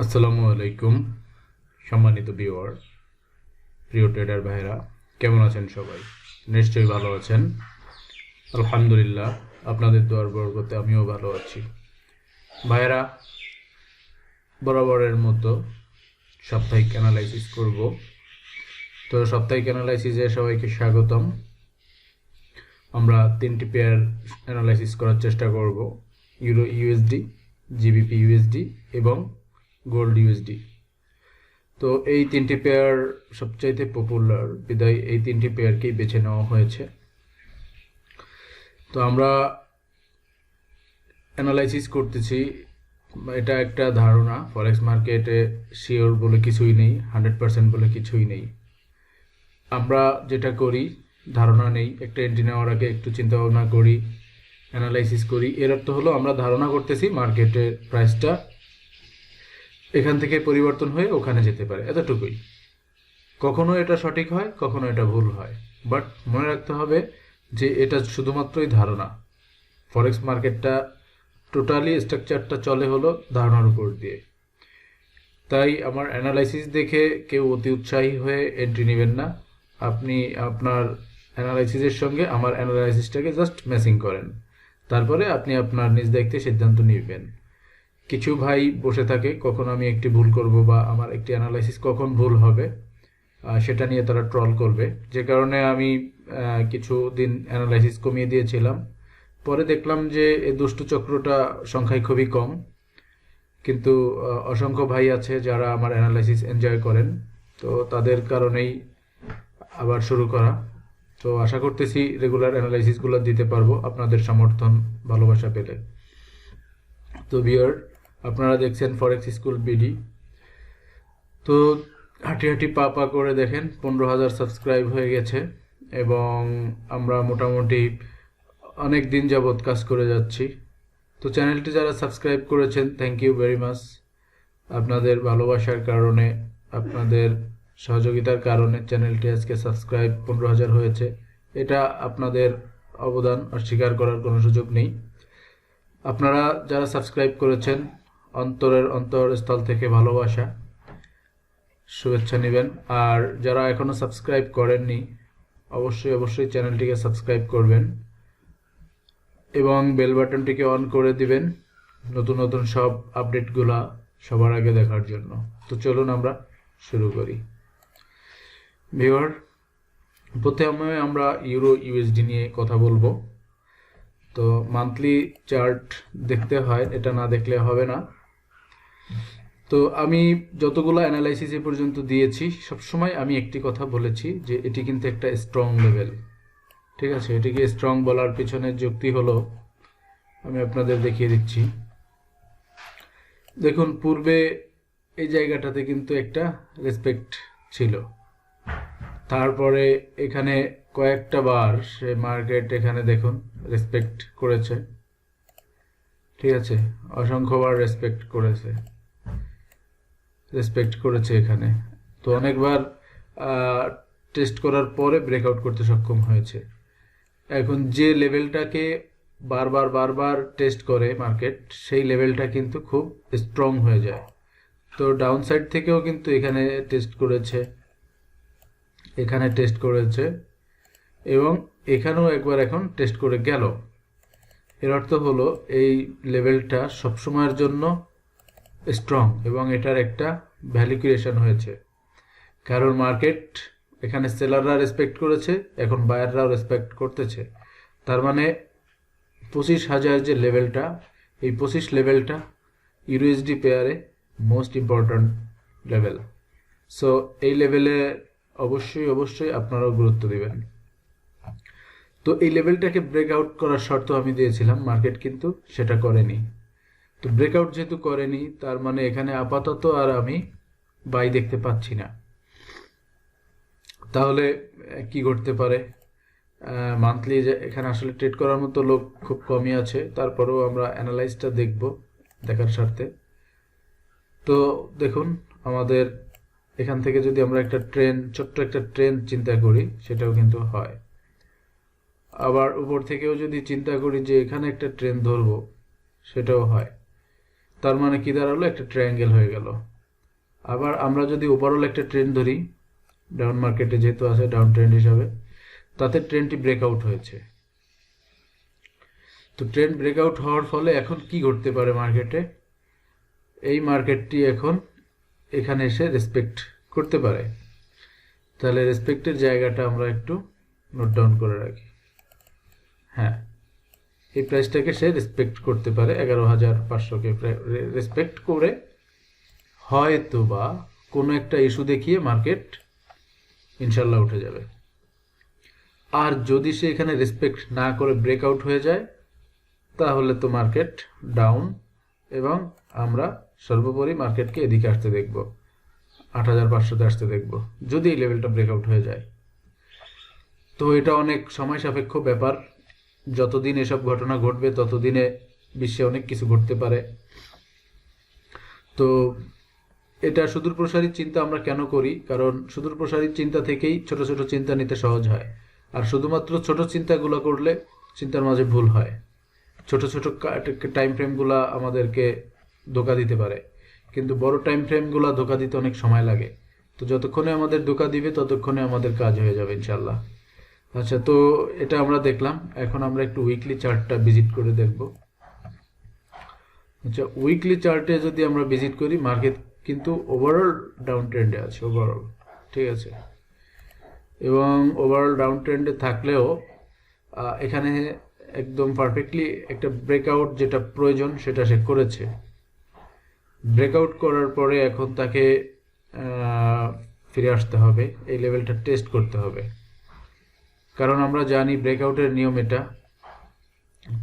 আসসালামু আলাইকুম সম্মানিত ভিউয়ার, প্রিয় ট্রেডার ভাইরা, কেমন আছেন সবাই? নিশ্চয়ই ভালো আছেন। আলহামদুলিল্লাহ, আপনাদের দোয়ার বরকতে আমিও ভালো আছি। ভাইরা, বরাবরের মতো সাপ্তাহিক অ্যানালাইসিস করব। তো সাপ্তাহিক অ্যানালাইসিসে সবাইকে স্বাগতম। আমরা 3টি পেয়ার অ্যানালাইসিস করার চেষ্টা করব: ইউরো ইউএসডি, জিবিপি ইউএসডি এবং গোল্ড ইউএসডি। তো এই 3টি পেয়ার সবচাইতে পপুলার, বিদায় এই 3টি পেয়ারকেই বেছে নেওয়া হয়েছে। তো আমরা অ্যানালাইসিস করতেছি, এটা একটা ধারণা। ফরেক্স মার্কেটে শিওর বলে কিছুই নেই, 100% বলে কিছুই নেই। আমরা যেটা করি, ধারণা নেই, একটা এন্ট্রি নেওয়ার আগে একটু চিন্তা ভাবনা করি, অ্যানালাইসিস করি। এর অর্থ হলো আমরা ধারণা করতেছি মার্কেটের প্রাইসটা এখান থেকে পরিবর্তন হয়ে ওখানে যেতে পারে, এতটুকুই। কখনো এটা সঠিক হয়, কখনো এটা ভুল হয়, বাট মনে রাখতে হবে যে এটা শুধুমাত্রই ধারণা। ফরেক্স মার্কেটটা টোটালি স্ট্রাকচারটা চলে হলো ধারণার উপর দিয়ে। তাই আমার অ্যানালাইসিস দেখে কেউ অতি উৎসাহী হয়ে এন্ট্রি নেবেন না। আপনি আপনার অ্যানালাইসিসের সঙ্গে আমার অ্যানালাইসিসটাকে জাস্ট ম্যাচিং করেন, তারপরে আপনি আপনার নিজ দায়িত্বে সিদ্ধান্ত নেবেন। কিছু ভাই বসে থাকে কখন আমি একটি ভুল করব বা আমার একটি অ্যানালাইসিস কখন ভুল হবে, সেটা নিয়ে তারা ট্রল করবে, যে কারণে আমি কিছু দিন অ্যানালাইসিস কমিয়ে দিয়েছিলাম। পরে দেখলাম যে এই দুষ্টু চক্রটা সংখ্যায় খুবই কম, কিন্তু অসংখ্য ভাই আছে যারা আমার অ্যানালাইসিস এনজয় করেন। তো তাদের কারণেই আবার শুরু করা। তো আশা করতেছি রেগুলার অ্যানালাইসিসগুলো দিতে পারবো আপনাদের সমর্থন ভালোবাসা পেলে। তো ভিউয়ার, আপনারা দেখছেন ফরেক্স স্কুল বিডি। তো হাঁটি হাঁটি পা পা করে দেখেন 15,000 সাবস্ক্রাইব হয়ে গেছে এবং আমরা মোটামুটি অনেক দিন যাবৎ কাজ করে যাচ্ছি। তো চ্যানেলটি যারা সাবস্ক্রাইব করেছেন, থ্যাংক ইউ ভেরি মাচ। আপনাদের ভালোবাসার কারণে, আপনাদের সহযোগিতার কারণে চ্যানেলটি আজকে সাবস্ক্রাইব 15,000 হয়েছে। এটা আপনাদের অবদান, অস্বীকার করার কোনো সুযোগ নেই। আপনারা যারা সাবস্ক্রাইব করেছেন, অন্তরের অন্তরস্থল থেকে ভালোবাসা, শুভেচ্ছা নেবেন। আর যারা এখনো সাবস্ক্রাইব করেননি, অবশ্যই অবশ্যই চ্যানেলটিকে সাবস্ক্রাইব করবেন এবং বেল বাটনটিকে অন করে দিবেন নতুন নতুন সব আপডেটগুলা সবার আগে দেখার জন্য। তো চলুন আমরা শুরু করি। ভিউয়ার, প্রথমে আমরা ইউরো ইউএসডি নিয়ে কথা বলবো। তো মান্থলি চার্ট দেখতে হয়, এটা না দেখলে হবে না। তো আমি যতগুলো অ্যানালাইসিস এ পর্যন্ত দিয়েছি, সবসময় আমি একটি কথা বলেছি যে এটি কিন্তু একটা স্ট্রং লেভেল। ঠিক আছে, এটিকে স্ট্রং বলার পিছনে যুক্তি হলো, আমি আপনাদের দেখিয়ে দিচ্ছি। দেখুন, পূর্বে এই জায়গাটাতে কিন্তু একটা রেসপেক্ট ছিল, তারপরে এখানে কয়েকটা বার সে মার্কেট এখানে দেখুন রেসপেক্ট করেছে। ঠিক আছে, অসংখ্যবার রেসপেক্ট করেছে এখানে। তো অনেকবার টেস্ট করার পরে ব্রেকআউট করতে সক্ষম হয়েছে। এখন যে লেভেলটাকে বারবার বারবার টেস্ট করে মার্কেট, সেই লেভেলটা কিন্তু খুব স্ট্রং হয়ে যায়। তো ডাউন সাইড থেকেও কিন্তু এখানে টেস্ট করেছে, এখানে টেস্ট করেছে এবং এখানেও একবার এখন টেস্ট করে গেল। এর অর্থ হলো এই লেভেলটা সবসময়ের জন্য স্ট্রং এবং এটার একটা ভ্যালু ক্রিয়েশন হয়েছে, কারণ মার্কেট এখানে সেলাররা রেসপেক্ট করেছে, এখন বায়াররাও রেসপেক্ট করতেছে। তার মানে 25,000 যে লেভেলটা, এই 25 লেভেলটা ইউএসডি পেয়ারে মোস্ট ইম্পর্ট্যান্ট লেভেল। সো এই লেভেলে অবশ্যই অবশ্যই আপনারাও গুরুত্ব দিবেন। তো এই লেভেলটাকে ব্রেকআউট করার শর্ত আমি দিয়েছিলাম, মার্কেট কিন্তু সেটা করেনি। তো ব্রেকআউট যেহেতু করেনি, তার মানে এখানে আপাতত আর আমি বাই দেখতে পাচ্ছি না। তাহলে কি করতে পারে? মান্থলি এখানে আসলে ট্রেড করার মতো লোক খুব কমই আছে, তারপরেও আমরা অ্যানালাইজটা দেখব দেখার স্বার্থে। তো দেখুন, আমাদের এখান থেকে যদি আমরা একটা ছোট্ট একটা ট্রেন্ড চিন্তা করি, সেটাও কিন্তু হয়। আবার উপর থেকেও যদি চিন্তা করি যে এখানে একটা ট্রেন্ড ধরবো, সেটাও হয়। তার মানে কি দাঁড়ালো, একটা ট্রায়াঙ্গেল হয়ে গেল। আবার আমরা যদি ওভারঅল একটা ট্রেন্ড ধরি, ডাউন মার্কেটে যেহেতু আছে ডাউন ট্রেন্ড হিসাবে, তাতে ট্রেন্ডটি ব্রেকআউট হয়েছে। তো ট্রেন্ড ব্রেকআউট হওয়ার ফলে এখন কি ঘটতে পারে মার্কেটে, এই মার্কেটটি এখন এখানে এসে রেসপেক্ট করতে পারে। তাহলে রেসপেক্টের জায়গাটা আমরা একটু নোট ডাউন করে রাখি। হ্যাঁ, এই প্রাইসটাকে সে রেসপেক্ট করতে পারে, 11,500-কে রেসপেক্ট করে হয়তো বা কোনো একটা ইস্যু দেখিয়ে মার্কেট ইনশাল্লাহ উঠে যাবে। আর যদি সে এখানে রেসপেক্ট না করে ব্রেকআউট হয়ে যায়, তাহলে তো মার্কেট ডাউন, এবং আমরা সর্বোপরি মার্কেটকে এদিকে আসতে দেখব, 8,500-তে আসতে দেখব, যদি এই লেভেলটা ব্রেকআউট হয়ে যায়। তো এটা অনেক সময় সাপেক্ষ ব্যাপার। যতদিন এসব ঘটনা ঘটবে ততদিনে বিশ্বে অনেক কিছু ঘটতে পারে। তো এটা সুদূর প্রসারী চিন্তা আমরা কেন করি? কারণ সুদূর প্রসারী চিন্তা থেকেই ছোট ছোট চিন্তা নিতে সহজ হয়। আর শুধুমাত্র ছোট চিন্তাগুলো করলে চিন্তার মাঝে ভুল হয়। ছোট ছোট টাইম ফ্রেমগুলো আমাদেরকে ধোকা দিতে পারে, কিন্তু বড় টাইম ফ্রেমগুলো ধোকা দিতে অনেক সময় লাগে। তো যতক্ষণে আমাদের ধোকা দিবে ততক্ষণে আমাদের কাজ হয়ে যাবে ইনশাল্লাহ। আচ্ছা, তো এটা আমরা দেখলাম। এখন আমরা একটু উইকলি চার্টটা ভিজিট করে দেখব। আচ্ছা, উইকলি চার্টে যদি আমরা ভিজিট করি, মার্কেট কিন্তু ওভারঅল ডাউন ট্রেন্ডে আছে, ওভারঅল, ঠিক আছে। এবং ওভারঅল ডাউন ট্রেন্ডে থাকলেও এখানে একদম পারফেক্টলি একটা ব্রেকআউট যেটা প্রয়োজন সেটা সে করেছে। ব্রেকআউট করার পরে এখন তাকে ফিরে আসতে হবে, এই লেভেলটা টেস্ট করতে হবে। কারণ আমরা জানি ব্রেকআউটের নিয়ম এটা।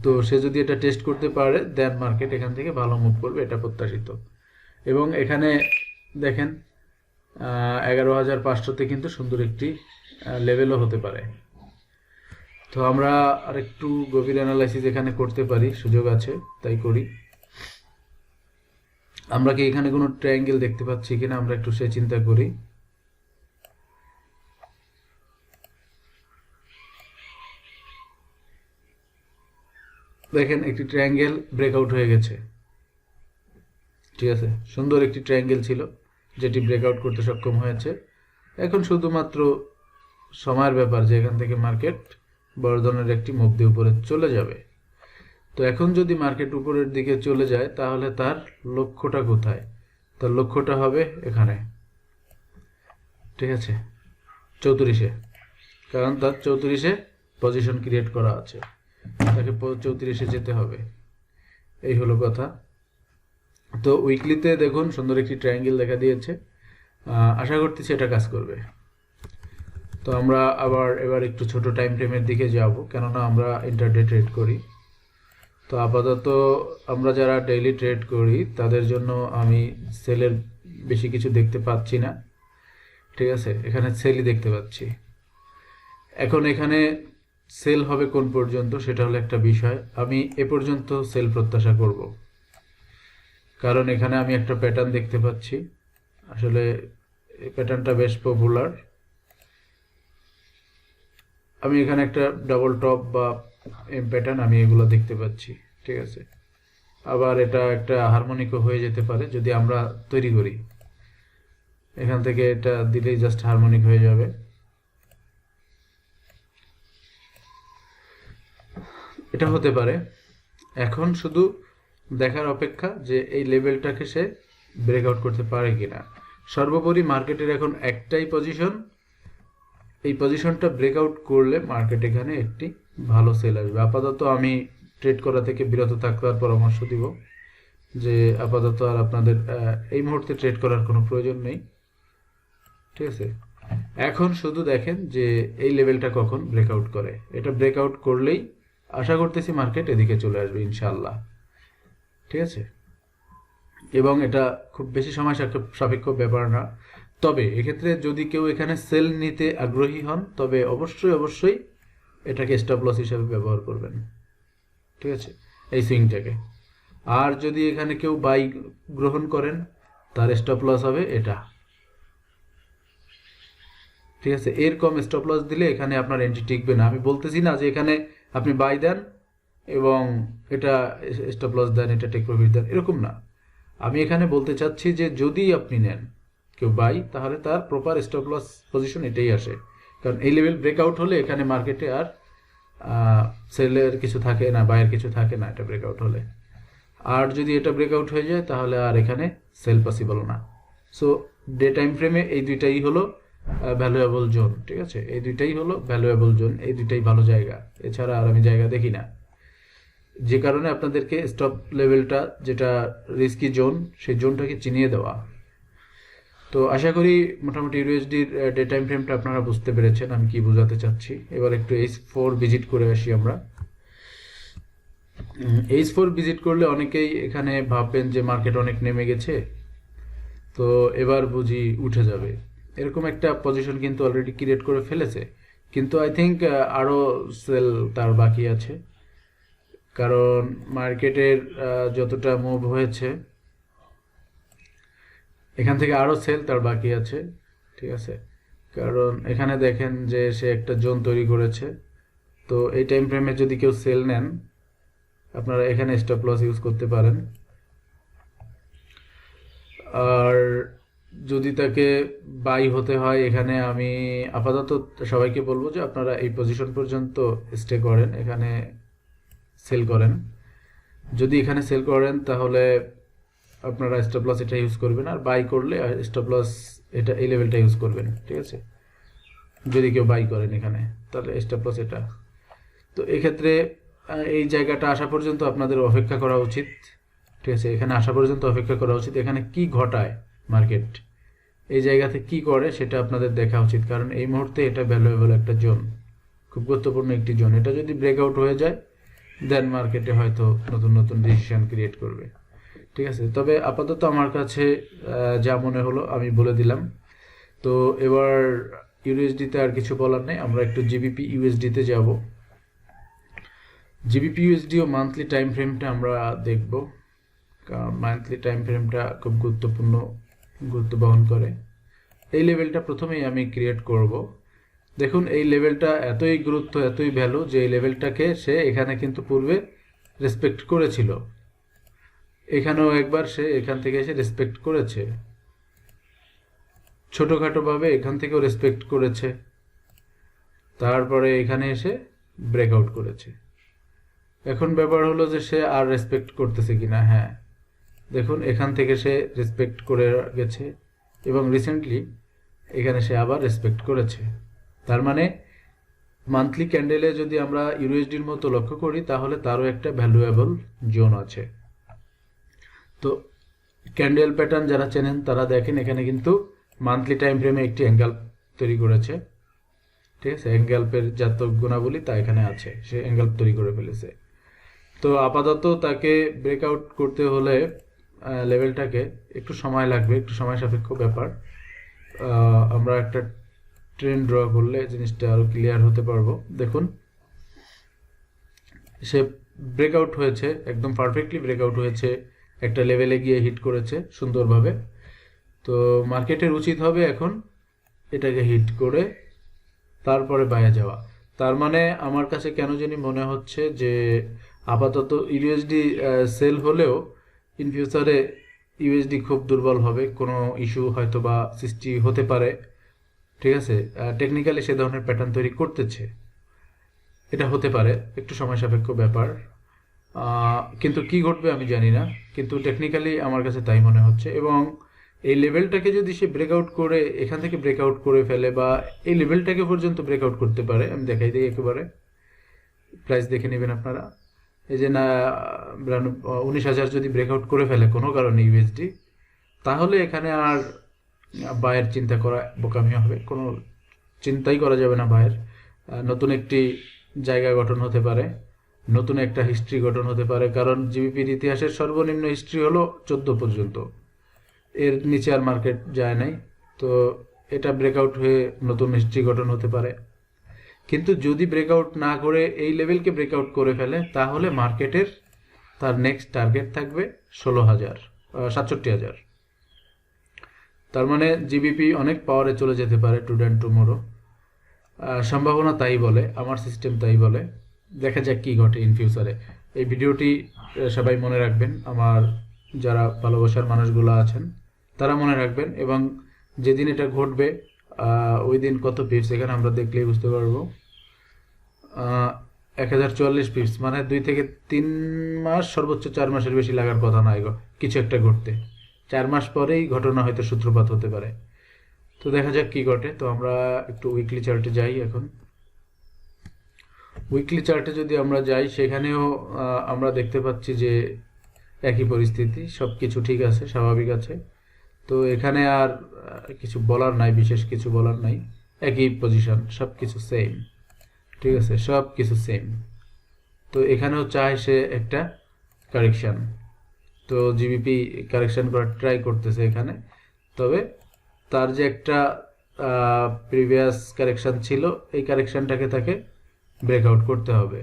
তো সে যদি এটা টেস্ট করতে পারে, দেন মার্কেট এখান থেকে ভালো মুভ করবে, এটা প্রত্যাশিত। এবং এখানে দেখেন 11,500-তে কিন্তু সুন্দর একটি লেভেলও হতে পারে। তো আমরা আরেকটু গভীর অ্যানালাইসিস এখানে করতে পারি, সুযোগ আছে, তাই করি। আমরা কি এখানে কোনো ট্রায়াঙ্গেল দেখতে পাচ্ছি কিনা আমরা একটু সে চিন্তা করি। দেখেন একটি ট্রায়াঙ্গেল ব্রেকআউট হয়ে গেছে, ঠিক আছে। সুন্দর একটি ট্রায়াঙ্গেল ছিল যেটি ব্রেকআউট করতে সক্ষম হয়েছে। এখন শুধুমাত্র সময়ের ব্যাপার যে এখান থেকে মার্কেট বড় ধরনের একটি মুভ দিয়ে উপরে চলে যাবে। তো এখন যদি মার্কেট উপরের দিকে চলে যায়, তাহলে তার লক্ষ্যটা কোথায়? তার লক্ষ্যটা হবে এখানে, ঠিক আছে, 34-এ। কারণ তার 34-এ পজিশন ক্রিয়েট করা আছে, তাকে 34-এ যেতে হবে, এই হলো কথা। তো উইকলিতে দেখুন সুন্দর একটি ট্রায়াঙ্গেল দেখা দিয়েছে, আশা করতেছি এটা কাজ করবে। তো আমরা আবার এবার একটু ছোট টাইম ফ্রেমের দিকে যাব, কেননা আমরা ইন্টারডে ট্রেড করি। তো আপাতত আমরা যারা ডেইলি ট্রেড করি তাদের জন্য আমি সেলের বেশি কিছু দেখতে পাচ্ছি না, ঠিক আছে। এখানে সেলই দেখতে পাচ্ছি। এখন এখানে সেল হবে কোন পর্যন্ত সেটা হলো একটা বিষয়। আমি এ পর্যন্ত সেল প্রত্যাশা করব, কারণ এখানে আমি একটা প্যাটার্ন দেখতে পাচ্ছি। আসলে এই প্যাটার্নটা বেশ পপুলার। আমি এখানে একটা ডাবল টপ বা এম প্যাটার্ন আমি এগুলো দেখতে পাচ্ছি, ঠিক আছে। আবার এটা একটা হারমোনিকও হয়ে যেতে পারে যদি আমরা তৈরি করি। এখান থেকে এটা দিলেই জাস্ট হারমোনিক হয়ে যাবে। এটা হতে পারে। এখন শুধু দেখার অপেক্ষা যে এই লেভেলটাকে সে ব্রেকআউট করতে পারে কিনা। সর্বোপরি মার্কেটের এখন একটাই পজিশন, এই পজিশনটা ব্রেকআউট করলে মার্কেট এখানে একটি ভালো সেল আসবে। আপাতত আমি ট্রেড করা থেকে বিরত থাকার পরামর্শ দিব, যে আপাতত আর আপনাদের এই মুহূর্তে ট্রেড করার কোনো প্রয়োজন নেই, ঠিক আছে। এখন শুধু দেখেন যে এই লেভেলটা কখন ব্রেকআউট করে। এটা ব্রেকআউট করলেই আশা করতেছি মার্কেট এদিকে চলে আসবে ইনশাআল্লাহ, ঠিক আছে। এবং এটা খুব বেশি সময় সাপেক্ষ ব্যাপার না। তবে এক্ষেত্রে যদি কেউ এখানে সেল নিতে আগ্রহী হন, তবে অবশ্যই অবশ্যই এটাকে স্টপ লস হিসাবে ব্যবহার করবেন, ঠিক আছে, এই সুইংটাকে। আর যদি এখানে কেউ বাই গ্রহণ করেন, তার স্টপ লস হবে এটা, ঠিক আছে। এর কম স্টপ লস দিলে এখানে আপনার এন্ট্রি টিকবে না। আমি বলতেছি না যে এখানে আপনি বাই দেন এবং এটা স্টপ লস দেন, এটা টেক প্রফিট দেন, এরকম না। আমি এখানে বলতে চাচ্ছি যে যদি আপনি নেন কেউ বাই, তাহলে তার প্রপার স্টপ লস পজিশন এটাই আসে, কারণ এই লেভেল ব্রেকআউট হলে এখানে মার্কেটে আর সেলের কিছু থাকে না, বাইয়ের কিছু থাকে না এটা ব্রেকআউট হলে। আর যদি এটা ব্রেকআউট হয়ে যায় তাহলে আর এখানে সেল পসিবল না। সো ডে টাইম ফ্রেমে এই দুইটাই হলো ভ্যালুয়েবল জোন, ঠিক আছে, এই দুইটাই হলো ভ্যালুয়েবল জোন, এই দুইটাই ভালো জায়গা, এছাড়া আর আমি জায়গা দেখি না। যে কারণে আপনাদেরকে স্টপ লেভেলটা যেটা রিস্কি জোন, সেই জোনটাকে চিনিয়ে দেওয়া। তো আশা করি মোটামুটি ইউএসডির ডে টাইম ফ্রেমটা আপনারা বুঝতে পেরেছেন আমি কি বোঝাতে চাচ্ছি। এবার একটু H4 ভিজিট করে আসি আমরা। H4 ভিজিট করলে অনেকেই এখানে ভাববেন যে মার্কেট অনেক নেমে গেছে, তো এবার বুঝি উঠে যাবে, এরকম একটা পজিশন কিন্তু অলরেডি ক্রিয়েট করে ফেলেছে, কিন্তু আই থিঙ্ক আরও সেল তার বাকি আছে, কারণ মার্কেটের যতটা মুভ হয়েছে এখান থেকে আরও সেল তার বাকি আছে, ঠিক আছে, কারণ এখানে দেখেন যে সে একটা জোন তৈরি করেছে। তো এই টাইম ফ্রেমে যদি কেউ সেল নেন আপনারা এখানে স্টপ লস ইউজ করতে পারেন। আর যদি তাকে বাই হতে হয়, এখানে আমি আপাতত সবাইকে বলবো যে আপনারা এই পজিশন পর্যন্ত স্টে করেন, এখানে সেল করেন। যদি এখানে সেল করেন তাহলে আপনারা স্টপ লস এটা ইউজ করবেন, আর বাই করলে স্টপ লস এটা এই লেভেলটা ইউজ করবেন, ঠিক আছে। যদি কেউ বাই করেন এখানে তাহলে স্টপ লস এটা। তো এক্ষেত্রে এই জায়গাটা আসা পর্যন্ত আপনাদের অপেক্ষা করা উচিত, ঠিক আছে, এখানে আসা পর্যন্ত অপেক্ষা করা উচিত। এখানে কি ঘটায় মার্কেট, এই জায়গাতে কি করে সেটা আপনাদের দেখা উচিত, কারণ এই মুহূর্তে এটা ভ্যালুয়েবল একটা জোন, খুব গুরুত্বপূর্ণ একটি জোন। এটা যদি ব্রেকআউট হয়ে যায় দেন মার্কেটে হয়তো নতুন নতুন ডিসিশন ক্রিয়েট করবে, ঠিক আছে। তবে আপাতত আমার কাছে যা মনে হলো আমি বলে দিলাম। তো এবার ইউএসডিতে আর কিছু বলার নেই, আমরা একটু জিবিপি ইউএসডিতে যাব। জিবিপি ইউএসডি ও মান্থলি টাইম ফ্রেমটা আমরা দেখব, কারণ মান্থলি টাইম ফ্রেমটা খুব গুরুত্ব বহন করে। এই লেভেলটা প্রথমেই আমি ক্রিয়েট করব। দেখুন এই লেভেলটা এতই গুরুত্ব, এতই ভ্যালু যে এই লেভেলটাকে সে এখানে কিন্তু পূর্বে রেসপেক্ট করেছিল, এখানেও একবার সে এখান থেকে এসে রেসপেক্ট করেছে, ছোটোখাটোভাবে এখান থেকেও রেসপেক্ট করেছে, তারপরে এখানে এসে ব্রেকআউট করেছে। এখন ব্যাপার হলো যে সে আর রেসপেক্ট করতেছে কিনা। হ্যাঁ, দেখুন এখান থেকে সে রেসপেক্ট করে গেছে এবং রিসেন্টলি এখানে সে আবার রেসপেক্ট করেছে। তার মানে মান্থলি ক্যান্ডেলে যদি আমরা ইউএসডির মতো লক্ষ্য করি তাহলে তারও একটা ভ্যালুয়েবল জোন আছে। তো ক্যান্ডেল প্যাটার্ন যারা চেনেন তারা দেখেন এখানে কিন্তু মান্থলি টাইম ফ্রেমে একটি অ্যাঙ্গেল তৈরি করেছে, ঠিক আছে, অ্যাঙ্গেলপের যত গুণাবলী তা এখানে আছে, সে অ্যাঙ্গেল তৈরি করে ফেলেছে। তো আপাতত তাকে ব্রেকআউট করতে হলে লেভেলটাকে একটু সময় লাগবে, একটু সময় সাপেক্ষ ব্যাপার। আমরা একটা ট্রেন্ড ড্র করলে জিনিসটা আরও ক্লিয়ার হতে পারবো। দেখুন সে ব্রেকআউট হয়েছে, একদম পারফেক্টলি ব্রেকআউট হয়েছে, একটা লেভেলে গিয়ে হিট করেছে সুন্দরভাবে। তো মার্কেটের উচিত হবে এখন এটাকে হিট করে তারপরে বাইরে যাওয়া। তার মানে আমার কাছে কেন জানি মনে হচ্ছে যে আপাতত ইউএসডি সেল হলেও ইন ফিউচারে ইউএসডি খুব দুর্বল হবে, কোনো ইস্যু হয়তো বা সৃষ্টি হতে পারে, ঠিক আছে। টেকনিক্যালি সে ধরনের প্যাটার্ন তৈরি করতেছে, এটা হতে পারে, একটু সময় সাপেক্ষ ব্যাপার, কিন্তু কি ঘটবে আমি জানি না, কিন্তু টেকনিক্যালি আমার কাছে তাই মনে হচ্ছে। এবং এই লেভেলটাকে যদি সে ব্রেকআউট করে এখান থেকে ব্রেকআউট করে ফেলে বা এই লেভেলটাকে পর্যন্ত ব্রেকআউট করতে পারে, আমি দেখাই দিই একেবারে, প্রাইস দেখে নেবেন আপনারা। এই যে না 19,000 যদি ব্রেকআউট করে ফেলে কোনো কারণে ইউএসডি, তাহলে এখানে আর বায়ের চিন্তা করা বোকামি হবে, কোনো চিন্তাই করা যাবে না বায়ের। নতুন একটি জায়গা গঠন হতে পারে, নতুন একটা হিস্ট্রি গঠন হতে পারে, কারণ জিবিপির ইতিহাসের সর্বনিম্ন হিস্ট্রি হলো 14 পর্যন্ত, এর নিচে আর মার্কেট যায় নাই। তো এটা ব্রেকআউট হয়ে নতুন হিস্ট্রি গঠন হতে পারে, কিন্তু যদি ব্রেকআউট না করে এই লেভেলকে ব্রেকআউট করে ফেলে তাহলে মার্কেটের তার নেক্সট টার্গেট থাকবে 67,000। তার মানে জিবিপি অনেক পাওয়ারে চলে যেতে পারে টুডে অ্যান্ড টুমোরো, সম্ভাবনা তাই বলে, আমার সিস্টেম তাই বলে। দেখা যাক কি ঘটে ইন ফিউচারে। এই ভিডিওটি সবাই মনে রাখবেন, আমার যারা ভালোবাসার মানুষগুলো আছেন তারা মনে রাখবেন, এবং যেদিন এটা ঘটবে ওই দিন কত পিপস এখানে আমরা দেখলেই বুঝতে পারবো। 1044 পিপস, মানে 2 থেকে 3 মাস, সর্বোচ্চ 4 মাসের বেশি লাগার কথা নয় কিছু একটা ঘটতে। 4 মাস পরেই ঘটনা হয়তো সূত্রপাত হতে পারে। তো দেখা যাক কি ঘটে। তো আমরা একটু উইকলি চার্টে যাই। এখন উইকলি চার্টে যদি আমরা যাই, সেখানেও আমরা দেখতে পাচ্ছি যে একই পরিস্থিতি, সব কিছু ঠিক আছে, স্বাভাবিক আছে। তো এখানে আর কিছু বলার নাই, বিশেষ কিছু বলার নাই, একই পজিশন, সব কিছু সেম, ঠিক আছে, সব কিছু সেম। তো এখানেও চায় সে একটা কারেকশন। তো জিবিপি কারেকশন করার ট্রাই করতেছে এখানে, তবে তার যে একটা প্রিভিয়াস কারেকশন ছিল, এই কারেকশনটাকে তাকে ব্রেকআউট করতে হবে।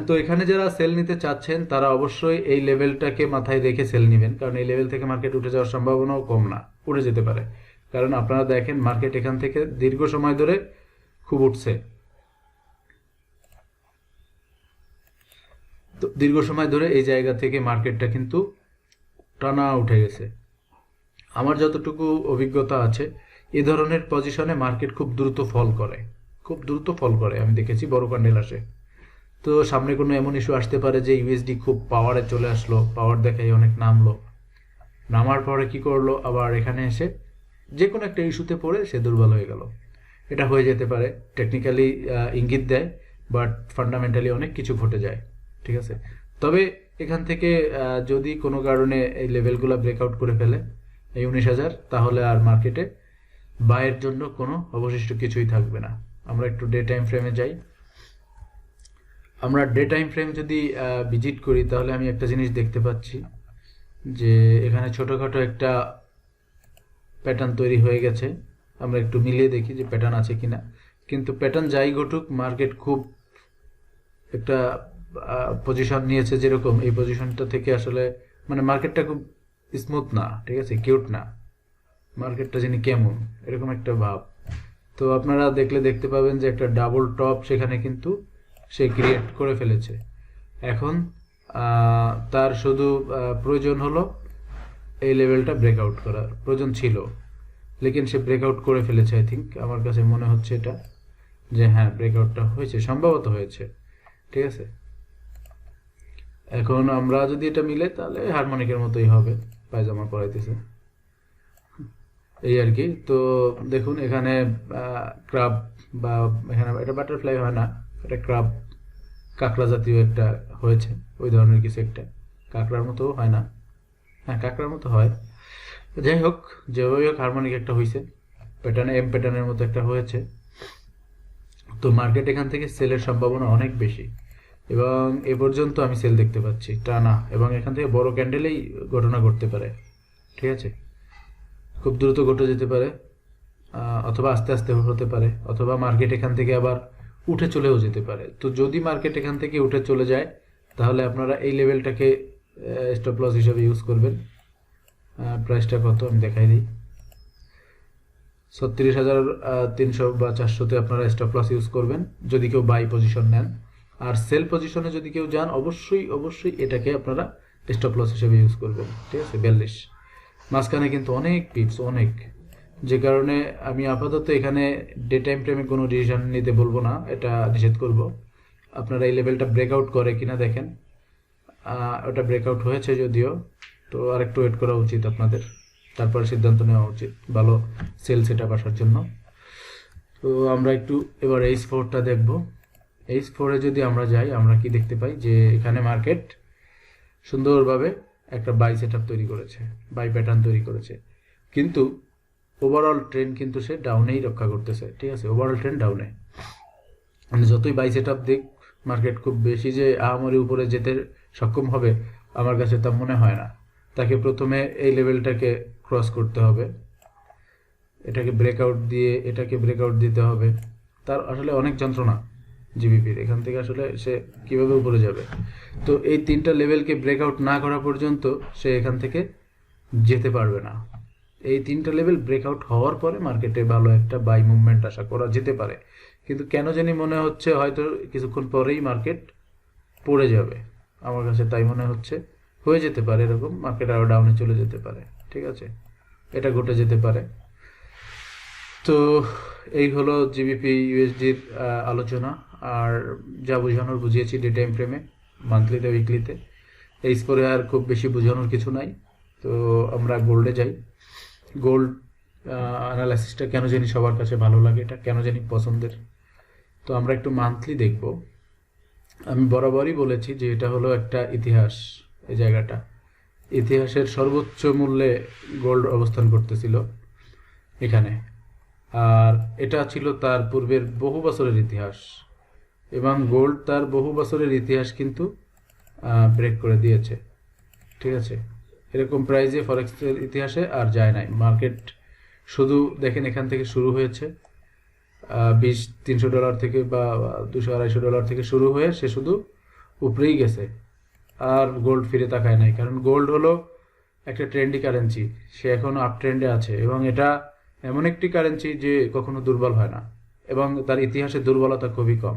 তো এখানে যারা সেল নিতে চাচ্ছেন তারা অবশ্যই এই লেভেলটাকে মাথায় রেখে সেল নেবেন, কারণ এই লেভেল থেকে মার্কেট উঠে যাওয়ার সম্ভাবনাও কম না, উঠে যেতে পারে। কারণ আপনারা দেখেন মার্কেট এখান থেকে দীর্ঘ সময় ধরে খুব উঠছে। তো দীর্ঘ সময় ধরে এই জায়গা থেকে মার্কেটটা কিন্তু টানা উঠে গেছে। আমার যতটুকু অভিজ্ঞতা আছে, এ ধরনের পজিশনে মার্কেট খুব দ্রুত ফল করে, খুব দ্রুত ফল করে, আমি দেখেছি বড় ক্যান্ডেল আসে। তো সামনে কোনো এমন ইস্যু আসতে পারে যে ইউএসডি খুব পাওয়ারে চলে আসলো, পাওয়ার দেখাই অনেক নামলো, নামার পরে কি করলো, আবার এখানে এসে যে কোনো একটা ইস্যুতে পড়ে সে দুর্বল হয়ে গেল। এটা হয়ে যেতে পারে, টেকনিক্যালি ইঙ্গিত দেয়, বাট ফান্ডামেন্টালি অনেক কিছু ঘটে যায়, ঠিক আছে। তবে এখান থেকে যদি কোনো কারণে এই লেভেলগুলো ব্রেকআউট করে ফেলে, এই 19,000, তাহলে আর মার্কেটে বাইয়ের জন্য কোনো অবশিষ্ট কিছুই থাকবে না। আমরা একটু ডে টাইম ফ্রেমে যাই। আমরা ডে টাইম ফ্রেম যদি ভিজিট করি, তাহলে আমি একটা জিনিস দেখতে পাচ্ছি যে এখানে ছোটোখাটো একটা প্যাটার্ন তৈরি হয়ে গেছে। আমরা একটু মিলিয়ে দেখি যে প্যাটার্ন আছে কিনা। কিন্তু প্যাটার্ন যাই ঘটুক, মার্কেট খুব একটা পজিশন নিয়েছে, যেরকম এই পজিশনটা থেকে আসলে মানে মার্কেটটা খুব স্মুথ না, ঠিক আছে, কিউট না, মার্কেটটা যিনি কেমন, এরকম একটা ভাব। তো আপনারা দেখলে দেখতে পাবেন যে একটা ডাবল টপ সেখানে কিন্তু সে ক্রিয়েট করে ফেলেছে। এখন তার শুধু প্রয়োজন হলো এই লেভেলটা ব্রেকআউট করার, প্রয়োজন ছিল, লেকিন সে ব্রেকআউট করে ফেলেছে। আই থিঙ্ক, আমার কাছে মনে হচ্ছে এটা যে হ্যাঁ, ব্রেকআউটটা হয়েছে, সম্ভবত হয়েছে, ঠিক আছে। এখন আমরা যদি এটা মিলে, তাহলে হারমোনিকের মতোই হবে, পায়জামা পরাইতেছে, এই আর কি। তো দেখুন এখানে ক্রাব, বা এখানে এটা বাটারফ্লাই হয় না, এটা ক্রাব, কাঁকড়া জাতীয় একটা হয়েছে, ওই ধরনের কিছু একটা, কাঁকড়ার মতো হয় না, হ্যাঁ কাঁকড়ার মতো হয়। যাই হোক, যেভাবে হোক হারমোনিক একটা হয়েছে, প্যাটার্ন এম প্যাটার্নের মতো একটা হয়েছে। তো মার্কেট এখান থেকে সেলের সম্ভাবনা অনেক বেশি, এবং এ পর্যন্ত আমি সেল দেখতে পাচ্ছি টানা, এবং এখান থেকে বড় ক্যান্ডেলেই ঘটনা ঘটতে পারে, ঠিক আছে, খুব দ্রুত ঘটে যেতে পারে, অথবা আস্তে আস্তে হতে পারে, অথবা মার্কেট এখান থেকে আবার উঠে চলেও যেতে পারে। তো যদি মার্কেট এখান থেকে উঠে চলে যায়, তাহলে আপনারা এই লেভেলটাকে স্টপ লস হিসেবে ইউজ করবেন। প্রাইসটা কত আমি দেখাই দিই, 36,300 বা 400-তে আপনারা স্টপ লস ইউজ করবেন যদি কেউ বাই পজিশন নেন। আর সেল পজিশনে যদি কেউ যান, অবশ্যই অবশ্যই এটাকে আপনারা স্টপ লস হিসেবে ইউজ করবেন, ঠিক আছে। 42 মাঝখানে কিন্তু অনেক পিপস, অনেক, যে কারণে আমি আপাতত এখানে ডে টাইম ফ্রেমে কোনো ডিসিশন নিতে বলবো না, এটা নিষেধ করব। আপনারা এই লেভেলটা ব্রেকআউট করে কিনা দেখেন। ওটা ব্রেকআউট হয়েছে যদিও, তো আরেকটু ওয়েট করা উচিত আপনাদের, তারপর সিদ্ধান্ত নেওয়া উচিত ভালো সেল সেট আপ আসার জন্য। তো আমরা একটু এবার H4টা দেখব। H4-এ যদি আমরা যাই, আমরা কি দেখতে পাই যে এখানে মার্কেট সুন্দরভাবে একটা বাই সেট আপ তৈরি করেছে, বাই প্যাটার্ন তৈরি করেছে, কিন্তু ওভারঅল ট্রেন্ড কিন্তু সে ডাউনেই রক্ষা করতেছে, ঠিক আছে, ওভারঅল ট্রেন্ড ডাউনে। মানে যতই বাই সেট আপ দিক মার্কেট, খুব বেশি যে আহামরি উপরে যেতে সক্ষম হবে আমার কাছে তা মনে হয় না। তাকে প্রথমে এই লেভেলটাকে ক্রস করতে হবে, এটাকে ব্রেকআউট দিয়ে এটাকে ব্রেকআউট দিতে হবে। তার আসলে অনেক যন্ত্রণা জিবিপির, এখান থেকে আসলে সে কিভাবে উপরে যাবে। তো এই 3টা লেভেলকে ব্রেকআউট না করা পর্যন্ত সে এখান থেকে যেতে পারবে না। এই 3টা লেভেল ব্রেকআউট হওয়ার পরে মার্কেটে ভালো একটা বাই মুভমেন্ট আশা করা যেতে পারে, কিন্তু কেন জানি মনে হচ্ছে হয়তো কিছুক্ষণ পরেই মার্কেট পড়ে যাবে, আমার কাছে তাই মনে হচ্ছে। হয়ে যেতে পারে এরকম, মার্কেট আরও ডাউনে চলে যেতে পারে, ঠিক আছে, এটা ঘটে যেতে পারে। তো এই হলো জিবিপি ইউএসডির আলোচনা। আর যা বোঝানোর বুঝিয়েছি ডে টাইম ফ্রেমে, মান্থলিতে, উইকলিতে। এই পরে আর খুব বেশি বোঝানোর কিছু নাই। তো আমরা গোল্ডে যাই। গোল্ড অ্যানালাইসিসটা কেন জানি সবার কাছে ভালো লাগে, এটা কেন জানি পছন্দের। তো আমরা একটু মান্থলি দেখব। আমি বরাবরই বলেছি যে এটা হলো একটা ইতিহাস। এই জায়গাটা ইতিহাসের সর্বোচ্চ মূল্যে গোল্ড অবস্থান করতেছিল এখানে। আর এটা ছিল তার পূর্বের বহু বছরের ইতিহাস, এবং গোল্ড তার বহু বছরের ইতিহাস কিন্তু ব্রেক করে দিয়েছে, ঠিক আছে। এরকম প্রাইজে ফরেক্সের ইতিহাসে আর যায় নাই। মার্কেট শুধু দেখেন এখান থেকে শুরু হয়েছে, 20-300 ডলার থেকে বা 200-250 ডলার থেকে শুরু হয়ে সে শুধু উপরেই গেছে, আর গোল্ড ফিরে তাকায় নাই। কারণ গোল্ড হলো একটা ট্রেন্ডি কারেন্সি, সে এখনও আপ ট্রেন্ডে আছে, এবং এটা এমন একটি কারেন্সি যে কখনো দুর্বল হয় না, এবং তার ইতিহাসে দুর্বলতা খুবই কম।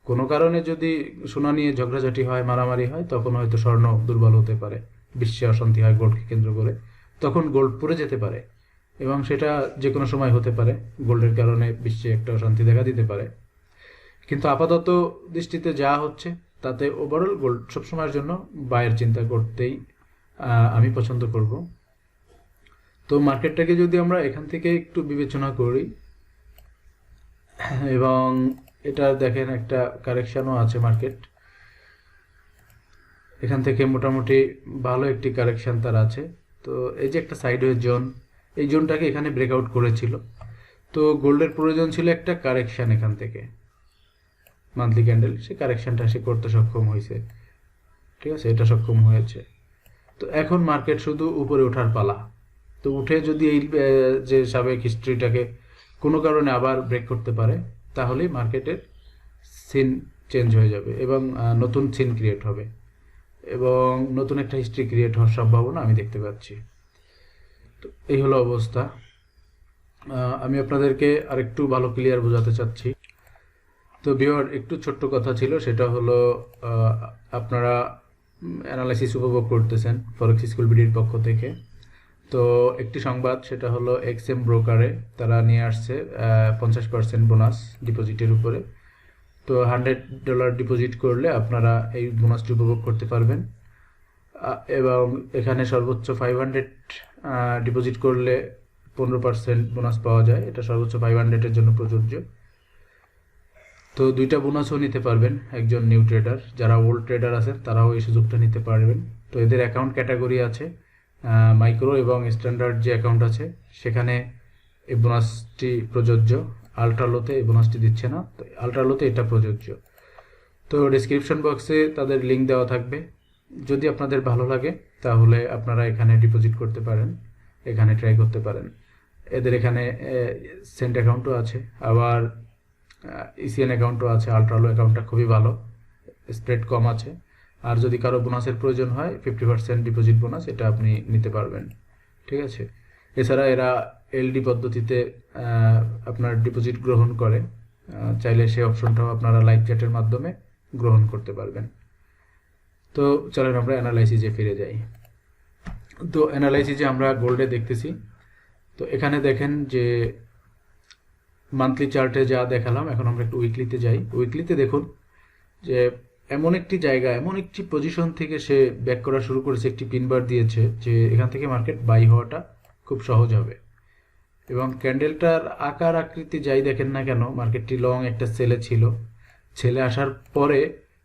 কোনো কারণে যদি সোনা নিয়ে ঝগড়াঝাটি হয়, মারামারি হয়, তখন হয়তো স্বর্ণ দুর্বল হতে পারে, বিশ্বে অশান্তি হয় গোল্ডকে কেন্দ্র করে, তখন গোল্ড পড়ে যেতে পারে, এবং সেটা যে কোনো সময় হতে পারে। গোল্ডের কারণে বিশ্বে একটা অশান্তি দেখা দিতে পারে। কিন্তু আপাতত দৃষ্টিতে যা হচ্ছে তাতে ওভারঅল গোল্ড সবসময়ের জন্য বায়ের চিন্তা করতেই আমি পছন্দ করব। তো মার্কেটটাকে যদি আমরা এখান থেকে একটু বিবেচনা করি, এবং এটা দেখেন একটা কারেকশানও আছে মার্কেট, এখান থেকে মোটামুটি ভালো একটি কারেকশান তার আছে। তো এই যে একটা সাইডওয়ে জোন, এই জোনটাকে এখানে ব্রেকআউট করেছিল। তো গোল্ডের প্রয়োজন ছিল একটা কারেকশান এখান থেকে, মান্থলি ক্যান্ডেল, সে কারেকশানটা সে করতে সক্ষম হয়েছে, ঠিক আছে, এটা সক্ষম হয়েছে। তো এখন মার্কেট শুধু উপরে ওঠার পালা। তো উঠে যদি এই যে সাবেক হিস্ট্রিটাকে কোনো কারণে আবার ব্রেক করতে পারে, তাহলেই মার্কেটের সিন চেঞ্জ হয়ে যাবে, এবং নতুন সিন ক্রিয়েট হবে, এবং নতুন একটা হিস্ট্রি ক্রিয়েট হওয়ার সম্ভাবনা আমি দেখতে পাচ্ছি। তো এই হলো অবস্থা। আমি আপনাদেরকে আরেকটু ভালো ক্লিয়ার বোঝাতে চাচ্ছি। তো ভিউয়ার, একটু ছোট্ট কথা ছিল, সেটা হলো আপনারা অ্যানালাইসিস উপভোগ করতেছেন ফরেক্স স্কুল বিডির পক্ষ থেকে। তো একটি সংবাদ, সেটা হলো এক্সএম ব্রোকারে তারা নিয়ে আসছে 50% বোনাস ডিপোজিটের উপরে। তো $100 ডিপোজিট করলে আপনারা এই বোনাসটি উপভোগ করতে পারবেন, এবং এখানে সর্বোচ্চ 500 ডিপোজিট করলে 15% বোনাস পাওয়া যায়। এটা সর্বোচ্চ 500-এর জন্য প্রযোজ্য। তো দুইটা বোনাসও নিতে পারবেন একজন নিউ ট্রেডার। যারা ওল্ড ট্রেডার আছেন তারাও এই সুযোগটা নিতে পারবেন। তো এদের অ্যাকাউন্ট ক্যাটাগরি আছে, মাইক্রো এবং স্ট্যান্ডার্ড যে অ্যাকাউন্ট আছে সেখানে এই বোনাসটি প্রযোজ্য। আলট্রালোতে এই বোনাসটি দিচ্ছে না, তো আলট্রালোতে এটা প্রযোজ্য। তো ডিসক্রিপশন বক্সে তাদের লিঙ্ক দেওয়া থাকবে। যদি আপনাদের ভালো লাগে তাহলে আপনারা এখানে ডিপোজিট করতে পারেন, এখানে ট্রাই করতে পারেন। এদের এখানে সেন্ট অ্যাকাউন্টও আছে, আবার ইসিএন অ্যাকাউন্টও আছে। আলট্রালো অ্যাকাউন্টটা খুবই ভালো, স্প্রেড কম আছে। আর যদি কারো বোনাসের প্রয়োজন হয় 50% ডিপোজিট বোনাস, এটা আপনি নিতে পারবেন, ঠিক আছে। এছাড়া এরা এলডি পদ্ধতিতে আপনার ডিপোজিট গ্রহণ করে, চাইলে সেই অপশনটাও আপনারা লাইভ চ্যাটের মাধ্যমে গ্রহণ করতে পারবেন। তো চলেন আমরা অ্যানালাইসিসে ফিরে যাই। তো অ্যানালাইসিসে আমরা গোল্ডে দেখতেছি। তো এখানে দেখেন যে মান্থলি চার্টে যা দেখালাম, এখন আমরা একটু উইকলিতে যাই। উইকলিতে দেখুন যে এমন একটি জায়গা, এমন একটি পজিশন থেকে সে ব্যাক করা শুরু করেছে, একটি পিনবার দিয়েছে যে এখান থেকে মার্কেট বাই হওয়াটা খুব সহজ হবে। এবং ক্যান্ডেলটার আকার আকৃতি যাই দেখেন না কেন, মার্কেটটি লং একটা সেলে ছিল। সেলে আসার পরে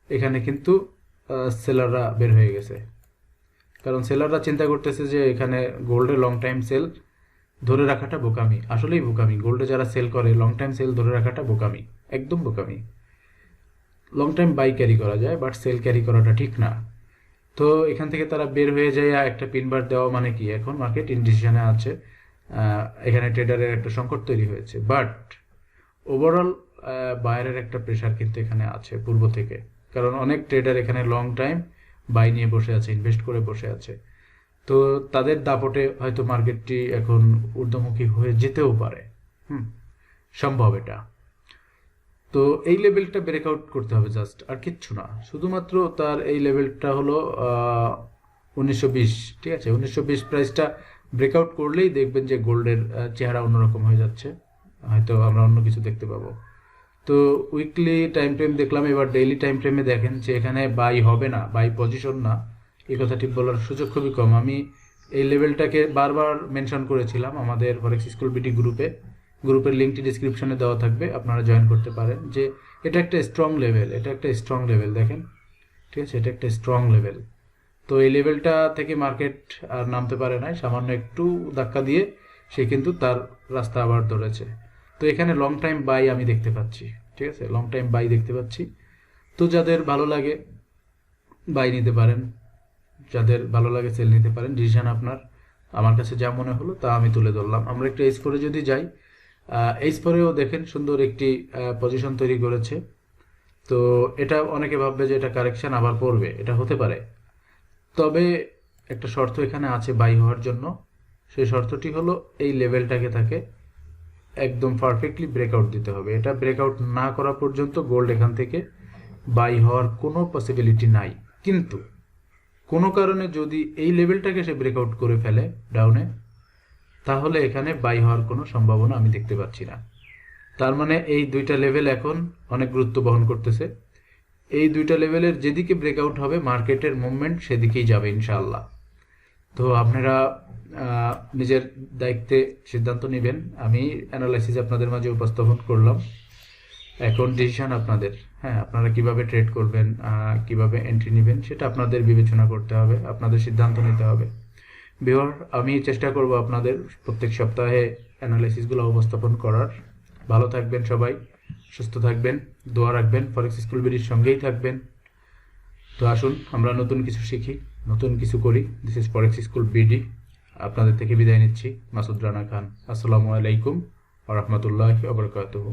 এখানে কিন্তু সেলাররা বের হয়ে গেছে, কারণ সেলাররা চিন্তা করতেছে যে এখানে গোল্ডে লং টাইম সেল ধরে রাখাটা বোকামি। আসলেই বোকামি। গোল্ডে যারা সেল করে লং টাইম সেল ধরে রাখাটা বোকামি, একদম বোকামি। লং টাইম বাই ক্যারি করা যায়, বাট সেল ক্যারি করাটা ঠিক না। তো এখান থেকে তারা বের হয়ে যায়, একটা পিনবার দেওয়া মানে কি, এখন মার্কেট ইনডিসিশনে আছে, এখানে ট্রেডারের একটা সংকট তৈরি হয়েছে। বাট ওভারঅল বায়ারের একটা প্রেশার কিন্তু এখানে আছে পূর্ব থেকে, কারণ অনেক ট্রেডার এখানে লং টাইম বাই নিয়ে বসে আছে, ইনভেস্ট করে বসে আছে। তো তাদের দাপটে হয়তো মার্কেটটি এখন ঊর্ধ্বমুখী হয়ে যেতেও পারে, সম্ভব এটা। তো এই লেভেলটা ব্রেকআউট করতে হবে জাস্ট, আর কিচ্ছু না। শুধুমাত্র তার এই লেভেলটা হলো 1920, ঠিক আছে, 1920 প্রাইসটা ব্রেকআউট করলেই দেখবেন যে গোল্ডের চেহারা অন্যরকম হয়ে যাচ্ছে, হয়তো আমরা অন্য কিছু দেখতে পাবো। তো উইকলি টাইম ফ্রেম দেখলাম, এবার ডেইলি টাইম ফ্রেমে দেখেন যে এখানে বাই হবে না, বাই পজিশন না, এই কথাটি বলার সুযোগ খুবই কম। আমি এই লেভেলটাকে বারবার মেনশন করেছিলাম আমাদের ফরেক্স স্কুল বিডি গ্রুপের লিঙ্কটি ডিসক্রিপশনে দেওয়া থাকবে, আপনারা জয়েন করতে পারেন, যে এটা একটা স্ট্রং লেভেল, এটা একটা স্ট্রং লেভেল, দেখেন, ঠিক আছে, এটা একটা স্ট্রং লেভেল। তো এই লেভেলটা থেকে মার্কেট আর নামতে পারে নাই, সামান্য একটু ধাক্কা দিয়ে সে কিন্তু তার রাস্তা আবার ধরেছে। তো এখানে লং টাইম বাই আমি দেখতে পাচ্ছি, ঠিক আছে, লং টাইম বাই দেখতে পাচ্ছি। তো যাদের ভালো লাগে বাই নিতে পারেন, যাদের ভালো লাগে সেল নিতে পারেন, ডিসিশন আপনার। আমার কাছে যা মনে হলো তা আমি তুলে ধরলাম। আমরা একটু এইচ ফোরে যদি যাই, এইচ ফোরেও দেখেন সুন্দর একটি পজিশন তৈরি করেছে। তো এটা অনেকে ভাববে যে এটা কারেকশন আবার পড়বে, এটা হতে পারে, তবে একটা শর্ত এখানে আছে বাই হওয়ার জন্য। সেই শর্তটি হলো এই লেভেলটাকে তাকে একদম পারফেক্টলি ব্রেকআউট দিতে হবে। এটা ব্রেকআউট না করা পর্যন্ত গোল্ড এখান থেকে বাই হওয়ার কোনো পসিবিলিটি নাই। কিন্তু কোনো কারণে যদি এই লেভেলটাকে সে ব্রেকআউট করে ফেলে ডাউনে, তাহলে এখানে বাই হওয়ার কোনো সম্ভাবনা আমি দেখতে পাচ্ছি না। তার মানে এই দুইটা লেভেল এখন অনেক গুরুত্ব বহন করতেছে। এই দুইটা লেভেলের যেদিকে ব্রেকআউট হবে মার্কেটের মুভমেন্ট সেদিকেই যাবে ইনশাআল্লাহ। তো আপনারা নিজের দায়িত্বে সিদ্ধান্ত নেবেন। আমি অ্যানালাইসিস আপনাদের মাঝে উপস্থাপন করলাম, এখন ডিসিশন আপনাদের। হ্যাঁ, আপনারা কিভাবে ট্রেড করবেন, কিভাবে এন্ট্রি নেবেন, সেটা আপনাদের বিবেচনা করতে হবে, আপনাদের সিদ্ধান্ত নিতে হবে। ভিউয়ার, আমি চেষ্টা করব আপনাদের প্রত্যেক সপ্তাহে অ্যানালাইসিসগুলো উপস্থাপন করার। ভালো থাকবেন সবাই, সুস্থ থাকবেন, দোয়া রাখবেন, ফরেক্স স্কুল বিডির সঙ্গেই থাকবেন। তো আসুন আমরা নতুন কিছু শিখি, নতুন কিছু করি। This is forex school BD. আপনাদের থেকে বিদায় নিচ্ছি, মাসুদ রানা খান। আসসালামু আলাইকুম ওয়া রাহমাতুল্লাহি ওয়া বারাকাতুহু।